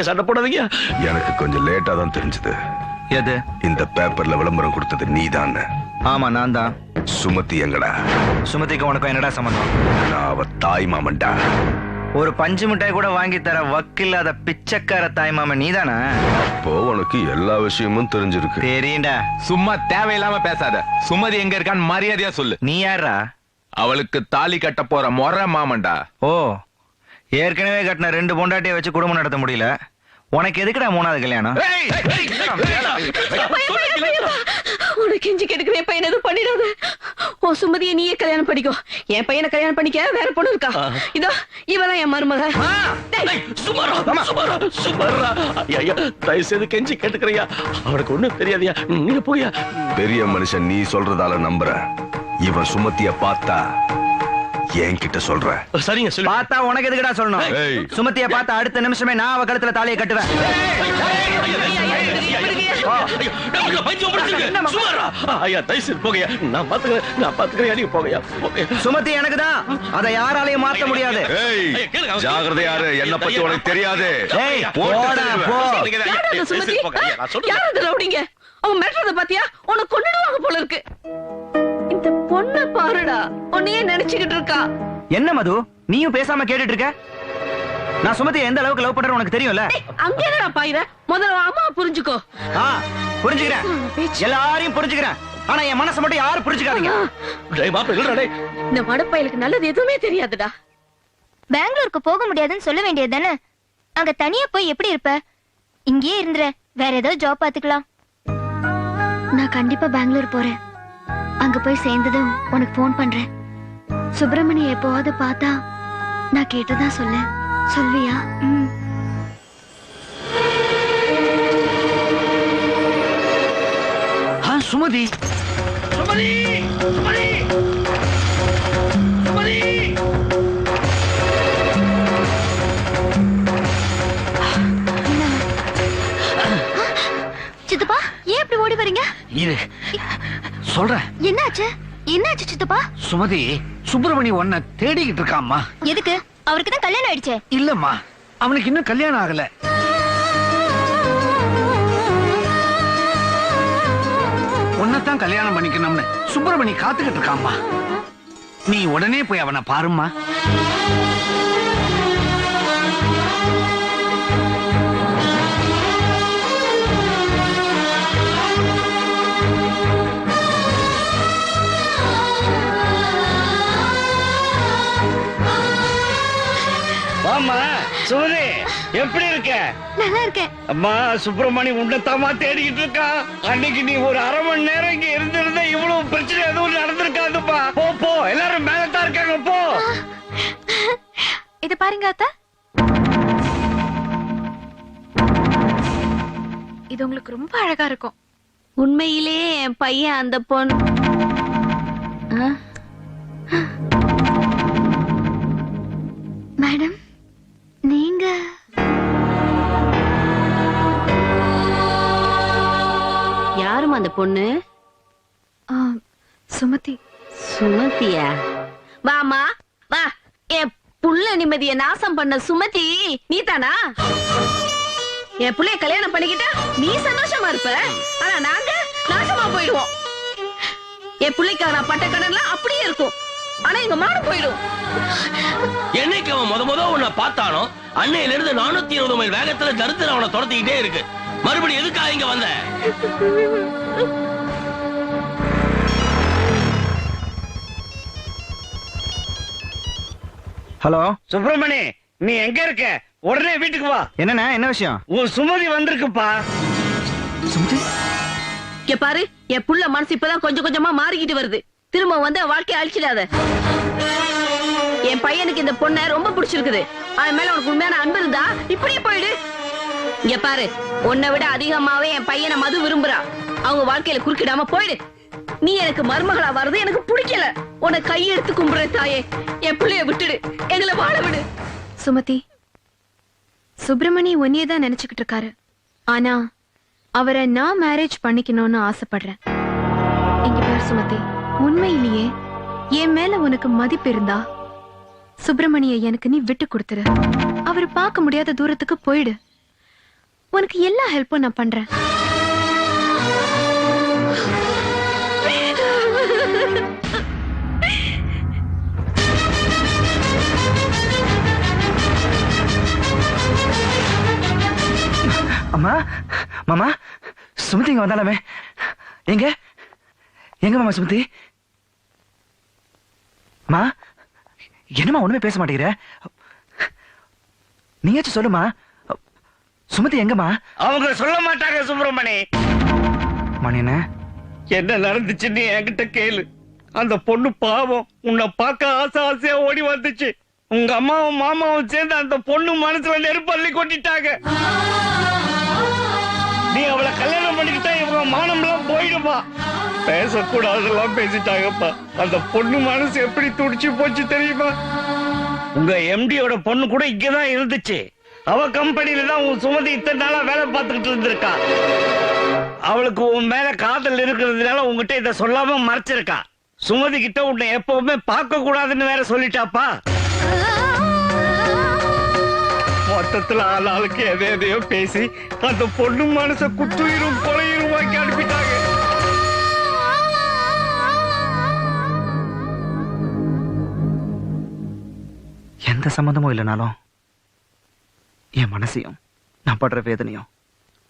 சண்டை போடாதீங்க. எனக்கு கொஞ்சம் லேட்டா தான் தெரிஞ்சது. எது? இந்த பேப்பர்ல விளம்பரம் கொடுத்தது நீதான். ஆமா நான் தான். சுமதி எங்கடா? சுமதிக்கு உனக்கு என்னடா சம்பந்தம்? நான் அவ தாய் மாமன்டா. ஒரு பஞ்சு மிட்டாய் கூட வாங்கி தர வக்கில்லாத பிச்சைக்கார தாய் மாமன் நீதானா? அப்போ உனக்கு எல்லா விஷயமும் தெரிஞ்சிருக்கு. தெரியும்டா. சும்மா தேவையில்லாம பேசாத. சுமதி எங்க இருக்கான்னு மரியாதையா சொல்லு. நீ யாரா? அவளுக்கு தாலி கட்ட போற மொற மாமன்டா. ஓ, ஏற்கனவே கட்டின 2 பொண்டாட்டியை வச்சு குடும்பம் நடத்த முடியல, உனக்கு எதுக்குடா 3வது கல்யாணம்? உனக்கு கெஞ்சி கெடுக்கிற என் பையன் எதுவும் பண்ணிடாத. ஓ சுமதியை நீயே கல்யாணம் பண்ணிக்கோ. என் பையனை கல்யாணம் பண்ணிக்க வேற பொண்ணு இருக்கா? இதோ இவதான் என் மருமக. தயவு செய்து கெஞ்சி கேட்டுக்கிறியா? அவனுக்கு ஒண்ணும் தெரியாதியா? நீ போயா. பெரிய மனுஷன் நீ சொல்றதால நம்புறேன். இவன் சுமதிய பார்த்தா என்கிட்ட சொல்ற. சரிங்க சொல்லு. பார்த்தா உனக்கு எதுக்குடா சொல்லணும்? ஏய். சுமதிய பார்த்தா அடுத்த நிமிஷமே நான் அவ கழுத்துல தாலியை கட்டுவேன். சுமதி எனக்கு தான், அதை யாராலையும் மாத்த முடியாது. ஜாகிரதையாரு, என்ன பத்தி உனக்கு தெரியாது. ஏய், போடா, போ. சுமதி யாரது ரவுடிங்க? அவன் மெட்றத பாத்தியா? உனக்கு கொன்னுடுவாங்க போல இருக்கு. இந்த பொண்ண பாருடா, உன்னையே நினைச்சுக்கிட்டு இருக்கா. என்ன மது, நீயும் பேசாம கேட்டுட்டு இருக்க? நான் சுமதியை எந்த அளவுக்கு லவ் பண்றேன்னு உனக்கு தெரியும்ல? அங்க என்னடா பாயிர? முதல்ல அம்மா புரிஞ்சுக்கோ. புரிஞ்சுக்கிறேன், எல்லாரையும் புரிஞ்சுக்கிறேன். ஆனா என் மனசை மட்டும் யாரும் புரிஞ்சுக்காதீங்க. இந்த மடப்பையலுக்கு நல்லது எதுவுமே தெரியாதுடா. பெங்களூருக்கு போக முடியாதுன்னு சொல்ல வேண்டியது தானே? அங்க தனியா போய் எப்படி இருப்ப? இங்கேயே இருந்துற, வேற ஏதோ ஜாப் பாத்துக்கலாம். நான் கண்டிப்பா பெங்களூர் போறேன். அங்க போய் சேர்ந்ததும் உனக்கு போன் பண்றேன். சுப்பிரமணி எப்போவாது பார்த்தா நான் கேட்டதா சொல்ல சொல்வியா? சுமதி சுமதி சுமதி சுமதி சித்தப்பா, ஏன் இப்படி ஓடி வரீங்க? இரு சொல்றேன். என்னாச்சு? என்னாச்சு சித்தப்பா? சுமதி, சுப்பிரமணி உன்னை தேடிக்கிட்டு இருக்காம்மா. எதுக்கு? அவருக்கு தான் கல்யாணம் ஆயிடுச்சே. இல்லம்மா, அவனுக்கு இன்னும் கல்யாணம் ஆகல. உன்னைத்தான் கல்யாணம் பண்ணிக்கணும்னு சுப்பிரமணி காத்துக்கிட்டு இருக்காம்மா. நீ உடனே போய் அவனை பாரும்மா. வாமா சுமதி, எப்படி இருக்க? நல்லா இருக்கேன். அம்மா, சுப்பிரமணி உன்னத்தாமா தேடிக்கிட்டு இருக்கா. அன்னைக்கு நீ ஒரு அரை மணி நேரம் இங்க இருந்திருந்தா இவ்வளவு பிரச்சனை எதுவும் நடந்திருக்காதுப்பா. போ போ, எல்லாரும் மேலதான் இருக்காங்க, போ. இத பாருங்க அத்தா, இது உங்களுக்கு ரொம்ப அழகா இருக்கும். உண்மையிலேயே என் பையன் அந்த பொண்ணு. மேடம், நீங்க யாரும் அந்த பொண்ணு? சுமதி. சுமதியா? வாமா வா. என் புள்ள நிம்மதிய நாசம் பண்ண சுமதி நீ தானா? என் புள்ளைய கல்யாணம் பண்ணிக்கிட்டா நீ சந்தோஷமா இருப்ப, ஆனா நாங்க நாசமா போயிடுவோம். என் பிள்ளைக்கான பட்ட கடன்லாம் அப்படியே இருக்கும், ஆனா எங்க மாடு போயிடும். என்னைக்கு அவன் முத உன்னை பார்த்தானோ அன்னையில இருந்து 420 மைல் வேகத்துல தருத்திர அவனை துரத்திக்கிட்டே இருக்கு. மறுபடியும் எதுக்காக இங்க வந்த? ஹலோ சுப்பிரமணி, நீ எங்க இருக்க? உடனே வீட்டுக்கு வா. என்னண்ணா, என்ன விஷயம்? உன் சுமதி வந்திருக்குப்பா. சுமதி? இங்க பாரு, என் புள்ள மனசு இப்பதான் கொஞ்சம் கொஞ்சமா மாறிக்கிட்டு வருது. திரும்ப வந்து வாழ்க்கைய அழிச்சிடாத. என் பையனுக்கு இந்த பொண்ணை ரொம்ப பிடிச்சிருக்குது. அவன் மேல உனக்கு உண்மையான அன்பு இருந்தா இப்படியே போயிடு. இங்க பாரு, உன்னை விட அதிகமாவே என் பையனை மது விரும்புறா. அவங்க வாழ்க்கையில குறுக்கிடாம போயிடு. நீ எனக்கு மருமகளா வர்றது எனக்கு பிடிக்கல. உன்னை கையெடுத்து கும்புற தாயே, என் பிள்ளைய விட்டுடு, எங்களை வாழ விடு. சுமதி, சுப்பிரமணி உன்னையே தான் நினைச்சுக்கிட்டு இருக்காரு. ஆனா அவரை நான் மேரேஜ் பண்ணிக்கணும்னு ஆசைப்படுறேன். இங்க பாரு சுமதி, உண்மையிலேயே என் மேல உனக்கு மதிப்பு இருந்தா சுப்பிரமணிய எனக்கு நீ விட்டு கொடுத்துரு. அவர் பார்க்க முடியாத தூரத்துக்கு போயிடு. உனக்கு எல்லா ஹெல்ப்பும் நான் பண்றேன். அம்மா, மாமா, சுமதி இங்க வந்தாலுமே. எங்க எங்க மாமா சுமதி? மா, என்னமா ஒண்ணுமே பேச மாட்டேங்கிற? நீயாச்சும் சொல்லுமா, சுமதி எங்கம்மா? அவங்க சொல்ல மாட்டாங்க சுப்பிரமணி. மணி என்ன நடந்துச்சுன்னு என்கிட்ட கேளு. அந்த பொண்ணு பாவம் உன்னை பார்க்க ஆசை ஆசையா ஓடி வந்துச்சு. உங்க அம்மாவும் மாமாவும் சேர்ந்து அந்த பொண்ணு மனசுல நெருப்பள்ளி கொட்டிட்டாங்க. நீ அவளை கல்யாணம் பண்ணிக்கிட்டா இவங்க மானம் எல்லாம் போயிடுப்பா. பேசக்கூடாதெல்லாம் பேசிட்டாங்கப்பா. அந்த பொண்ணு மனசு எப்படி துடிச்சு போச்சு தெரியுமா? உங்க எம்டியோட பொண்ணு கூட இங்கதான் இருந்துச்சு. அவ கம்பெனில தான் உன் சுமதி இத்தனை நாளா வேலை பார்த்துக்கிட்டு இருந்திருக்கா. அவளுக்கு உன் மேல காதல் இருக்கிறதுனால உங்ககிட்ட இதை சொல்லாம மறைச்சிருக்கா. சுமதி கிட்ட உன்னை எப்பவுமே பார்க்க கூடாதுன்னு வேற சொல்லிட்டாப்பா. மொத்தத்துல ஆளாளுக்கு எதையோ பேசி அந்த பொண்ணு மனச குத்துயிரும் கொலையுருவாக்கி அனுப்பிட்டாங்க. எந்த சம்பந்தமும் இல்லைனாலும் என் மனசையும் நான் படுற வேதனையும்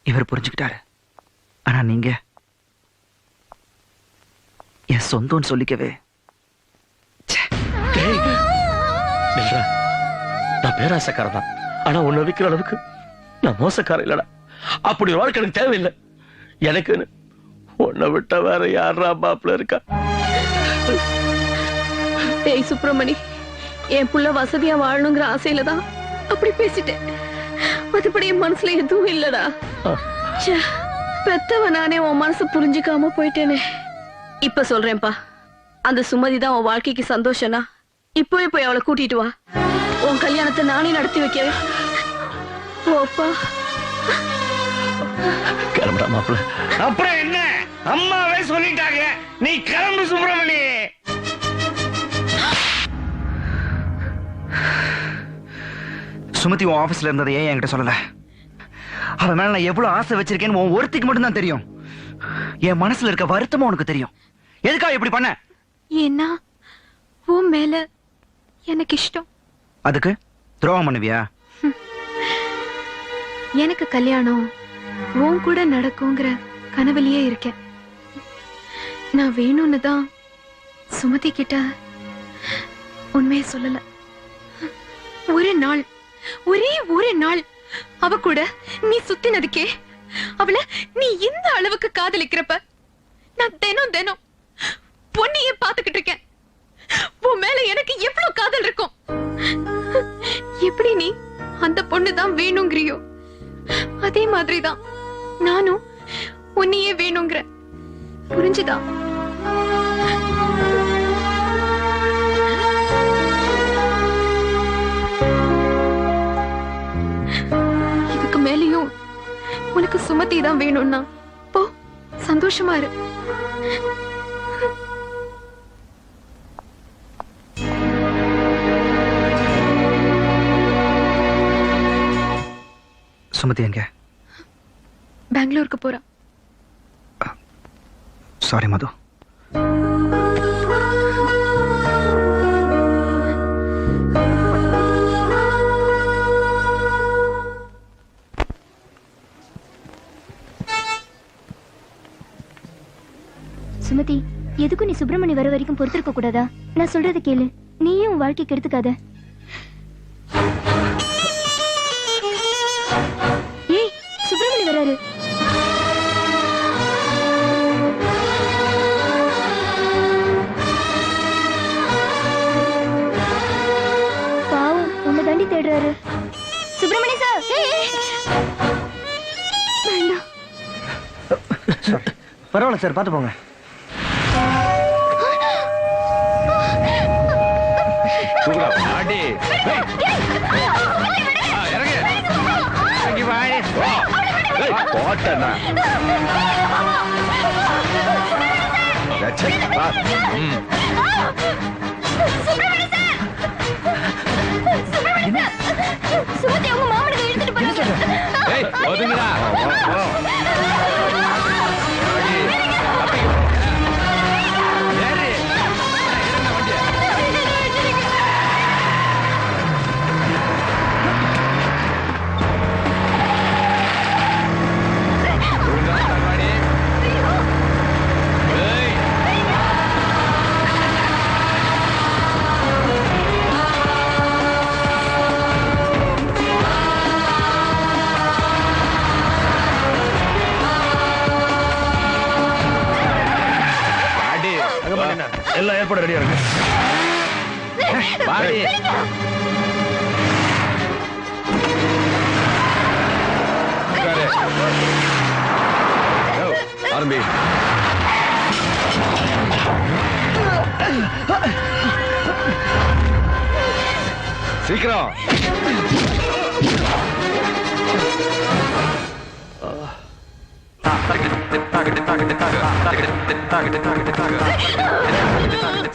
இவர் புரிஞ்சுக்கிட்டாரு. ஆனா நீங்க என் சொந்தம்னு சொல்லிக்கவே. நான் பேராசக்காரன் தான், ஆனா உன்னை விக்கிற அளவுக்கு நான் மோசக்காரன் இல்லடா. அப்படி ஒரு வாழ்க்கை எனக்கு தேவையில்லை. எனக்குன்னு உன்னை விட்ட வேற யாரா மாப்பிள்ள இருக்கா? டேய் சுப்பிரமணி, என் புள்ள வசதியா வாழணுங்கிற ஆசையில தான் அப்படி பேசிட்டேன். மற்றபடி என் மனசுல எதுவும் இல்லடா. பெத்தவ நானே உன் மனசு புரிஞ்சுக்காம போயிட்டேனே. இப்ப சொல்றேன்ப்பா, அந்த சுமதி தான் உன் வாழ்க்கைக்கு சந்தோஷம்னா இப்பவே போய் அவளை கூட்டிட்டு வா. உன் கல்யாணத்தை நானே நடத்தி வைக்கிறேன். ஓப்பா கிளம்புடா மாப்பிள்ள. அப்புறம் என்ன, அம்மாவே சொல்லிட்டாங்க, நீ கிளம்பு சுப்பிரமணி. சுமதி உன் ஆபீஸ்ல இருந்ததை ஏன் என்கிட்ட சொல்லல? அவன் மேல நான் எவ்வளவு ஆசை வச்சிருக்கேன்னு உன் ஒருத்திக்கு மட்டும் தான் தெரியும். என் மனசுல இருக்க வருத்தமும் உனக்கு தெரியும். எதுக்காக இப்படி பண்ண? ஏன்னா உன் மேல எனக்கு இஷ்டம். அதுக்கு துரோகம் பண்ணுவியா? எனக்கு கல்யாணம் உன் கூட நடக்குங்கிற கனவுலயே இருக்கேன். நான் வேணும்னு தான் சுமதி கிட்ட உண்மையை சொல்லல. ஒரு நாள், ஒரே ஒரு நாள் அவ கூட நீ சுத்தினதுக்கே அவளை நீ இந்த அளவுக்கு காதலிக்கிறப்ப நான் தினம் தினம் பொண்ணையே பாத்துக்கிட்டு இருக்கேன். உன் மேல எனக்கு எவ்வளவு காதல் இருக்கும். எப்படி நீ அந்த பொண்ணுதான் வேணுங்கிறியோ அதே மாதிரிதான் நானும் உன்னையே வேணுங்கிற. புரிஞ்சுதா? இதுக்கு மேலேயும் உனக்கு சுமதி தான் வேணும்னா போ, சந்தோஷமா இரு. சுமதி எங்க? பெங்களூருக்கு போறா. சாரி மது. சுமதி, எதுக்கும் நீ சுப்பிரமணி வர வரைக்கும் பொறுத்திருக்க கூடாதா? நான் சொல்றது கேளு, நீயும் உன் வாழ்க்கைக்கு எடுத்துக்காத. ஏய், சுப்பிரமணி வராரு. பாவம், உன்னை தாண்டி தேடுறாரு. சுப்பிரமணி சார். வேண்டாம். பரவாயில்ல சார், பார்த்து போங்க. சுமதி அவங்க மாமனுக்கு எடுத்துட்டு போறாங்க. எல்லாம் ஏற்பாடு ரெடியா இருக்கு. ஆரம்பி. சீக்கிரம்.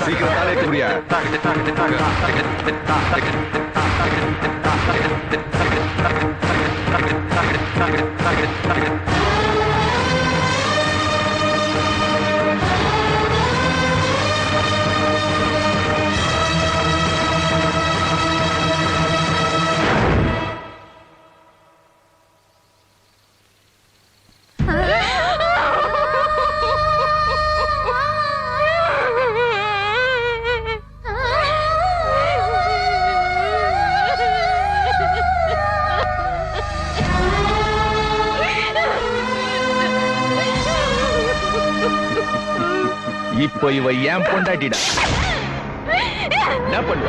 சீக்கிரம் தாலே முடியா. இப்போ இவ ஏன் பொண்டாட்டிடா. என்ன பண்ணு?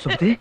சுமதி,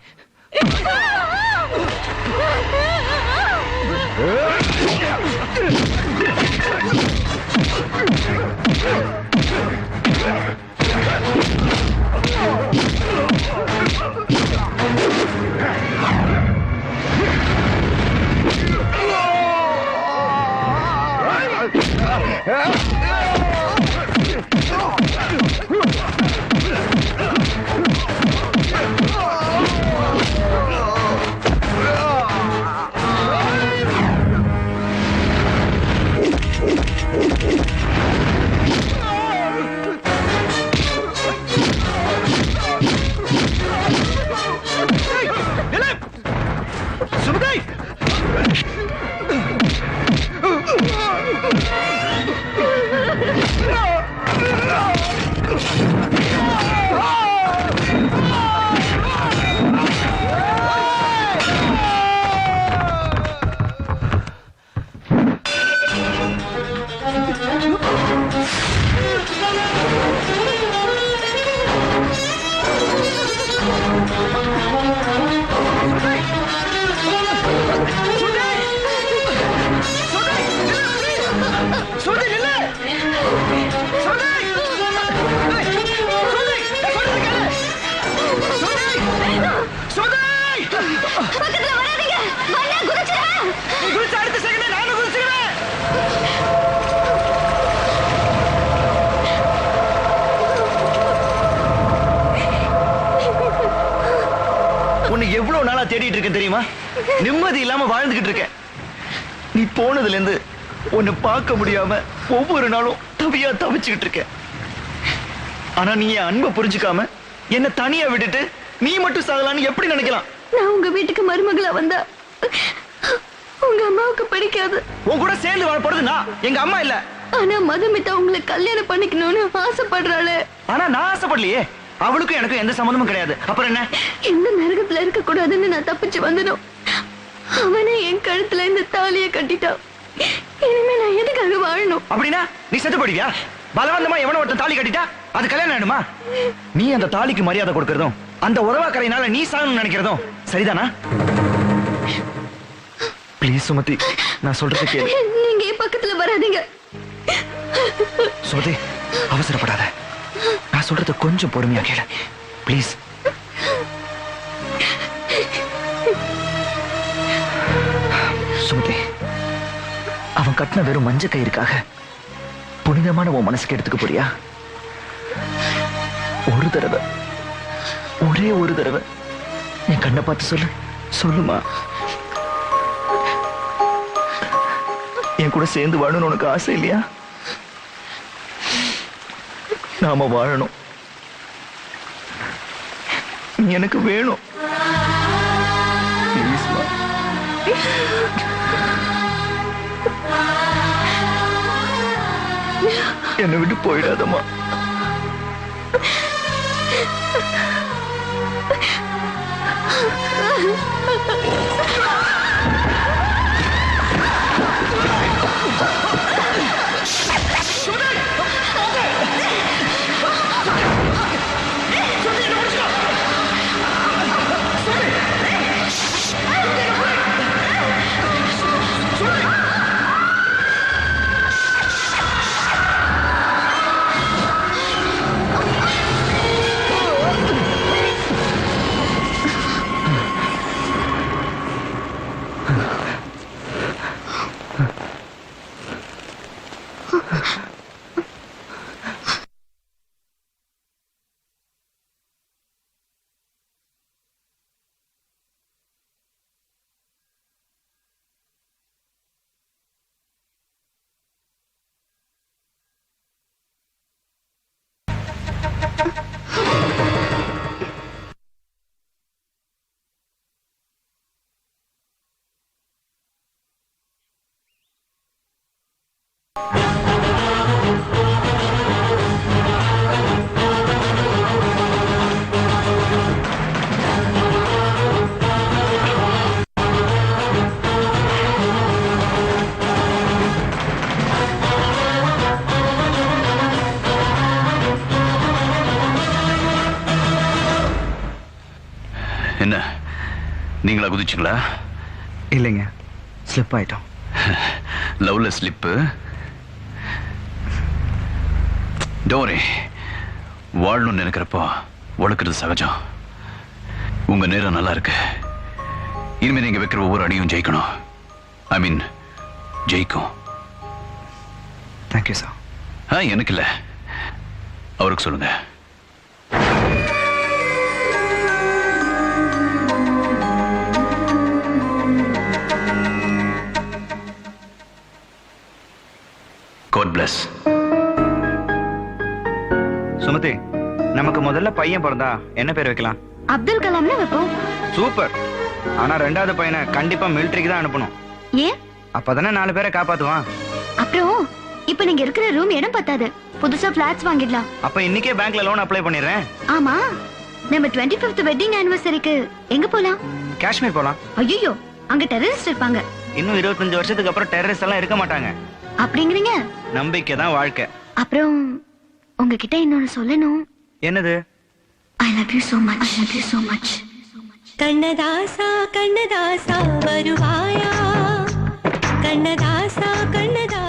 உன்னை எவ்வளவு நாளா தேடிட்டு இருக்கேன் தெரியுமா? நிம்மதி இல்லாம வாழ்ந்துகிட்டு இருக்கேன். நீ போனதுல இருந்து உன்னை பார்க்க முடியாம ஒவ்வொரு நாளும் தவியா தவிச்சுக்கிட்டு இருக்கேன். ஆனா நீ என் அன்பை புரிஞ்சுக்காம என்ன தனியா விட்டுட்டு நீ மட்டும் சாகலான்னு எப்படி நினைக்கலாம்? நான் உங்க வீட்டுக்கு மருமகளா வந்தா உங்க அம்மாவுக்கு பிடிக்காது. உன் கூட சேர்ந்து வாழ போறது நான், எங்க அம்மா இல்ல. ஆனா மதுமிதா உங்களை கல்யாணம் பண்ணிக்கணும்னு ஆசைப்படுறாளே. ஆனா நான் ஆசைப்படலையே. அவளுக்கும் எனக்கும் எந்த சம்மந்தமும் கிடையாது. அப்புறம் என்ன? எந்த நரகத்துல இருக்க கூடாதுன்னு நான் தப்பிச்சு வந்தனும் அவனே என் கழுத்துல இந்த தாலியை கட்டிட்டான். இனிமே நான் எதுக்காக வாழணும்? அப்படின்னா நீ செத்து போடுவியா? பலவந்தமா எவனோ ஒருத்தன் தாலி கட்டிட்டா அது கல்யாணம் ஆயிடுமா? நீ அந்த தாலிக்கு மரியாதை கொடுக்கறதும் அந்த உறவாக்கறையினால நீ சாகணும்னு நினைக்கிறதும் சரிதானா? ப்ளீஸ் சுமதி, நான் சொல்றது கேளு. நீங்க பக்கத்துல வராதீங்க. சுமதி, அவசரப்படாத. நான் சொல்றது கொஞ்சம் பொறுமையா கேளு ப்ளீஸ். சுமதி, அவன் கட்டின வெறும் மஞ்ச கயிறுக்காக புனிதமான உன் மனசுக்கு எடுத்துக்க போறியா? ஒரு தடவை, ஒரே ஒரு தடவை என் கண்ணை பார்த்து சொல்லு. சொல்லுமா, என் கூட சேர்ந்து வாழணும்னு உனக்கு ஆசை இல்லையா? நாம வாழணும். நீ எனக்கு வேணும். ப்ளீஸ்மா. என்னை விட்டு போயிடாதம்மா. என்ன நீங்களா குதிச்சுங்களா? இல்லைங்க, ஸ்லிப் ஆயிட்டோம். லவ்ல ஸ்லிப்பு. டோரே, வாழணும்னு நினைக்கிறப்போ வளர்க்கறது சகஜம். உங்க நேரம் நல்லா இருக்கு. இனிமே நீங்க வைக்கிற ஒவ்வொரு அடியும் ஜெயிக்கணும். ஐ மீன் ஜெயிக்கும். Thank you sir. எனக்கு இல்ல, அவருக்கு சொல்லுங்க. God bless. சுமதி, நமக்கு முதல்ல பையன் பிறந்தா என்ன பேர் வைக்கலாம்? அப்துல் கலாம்னு வைப்போம். சூப்பர். ஆனா ரெண்டாவது பையனை கண்டிப்பா மிலிட்டரிக்கு தான் அனுப்பணும். ஏன்? அப்பதானே 4 பேரை காப்பாத்துவான். அப்புறம் இப்ப நீங்க இருக்கிற ரூம் இடம் பத்தாது. புதுசா பிளாட்ஸ் வாங்கிடலாம். அப்ப இன்னைக்கே பேங்க்ல லோன் அப்ளை பண்ணிடுறேன். ஆமா, நம்ம 25th வெட்டிங் ஆனிவர்சரிக்கு எங்க போலாம்? காஷ்மீர் போலாம். ஐயோ, அங்க டெரரிஸ்ட் இருப்பாங்க. இன்னும் 25 வருஷத்துக்கு அப்புறம் டெரரிஸ்ட் எல்லாம் இருக்க மாட்டாங்க. அப்படிங்கிறீங்க? நம்பிக்கை தான் வாழ்க்கை. அப்புறம் உங்ககிட்ட இன்னொன்னு சொல்லணும். என்னது? I love you so much. I love you so much. Kannadasa Kannadasa Varuvaayaa? Kannadasa Kannadasa